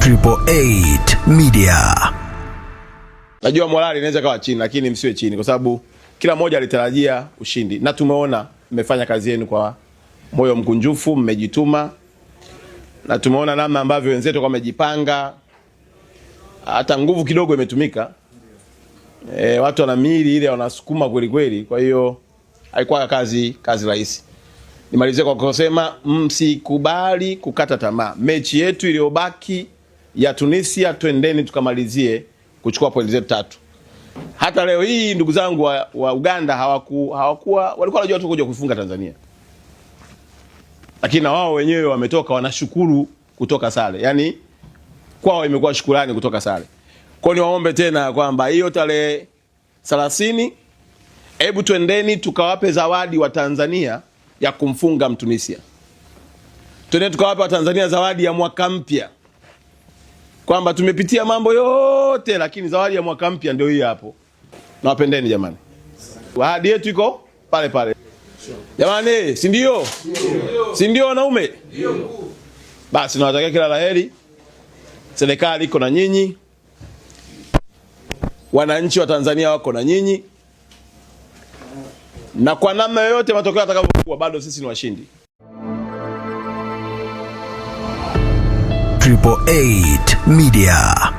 888 Media. Najua morali inaweza kawa chini, lakini msiwe chini kwa sababu kila mmoja alitarajia ushindi na tumeona mmefanya kazi yenu kwa moyo mkunjufu, mmejituma na tumeona namna ambavyo wenzetu wamejipanga, hata nguvu kidogo imetumika. Watu wana miili ile wanasukuma kweli kweli, kwa hiyo haikuwa kazi rahisi. Nimalizie kwa kusema msikubali kukata tamaa. Mechi yetu iliyobaki ya Tunisia, twendeni tukamalizie kuchukua pointi zetu 3. Hata leo hii ndugu zangu wa Uganda walikuwa wanajua tu kuja kufunga Tanzania, lakini na wao wenyewe wametoka wanashukuru kutoka sare. Yani kwao imekuwa shukrani kutoka sare. Kwa hiyo niwaombe tena kwamba hiyo tarehe 30 hebu twendeni tukawape zawadi wa Tanzania ya kumfunga Mtunisia. Twendeni tukawape wa Tanzania zawadi ya mwaka mpya, kwamba tumepitia mambo yote lakini zawadi ya mwaka mpya ndio hii hapo. Nawapendeni jamani. Ahadi yetu iko pale pale. Jamani, si ndio? Si ndio wanaume? Ndio. Basi nawatakia kila laheri. Serikali iko na nyinyi. Wananchi wa Tanzania wako na nyinyi. Na kwa namna yoyote matokeo yatakavyokuwa bado sisi ni washindi. 888 Media.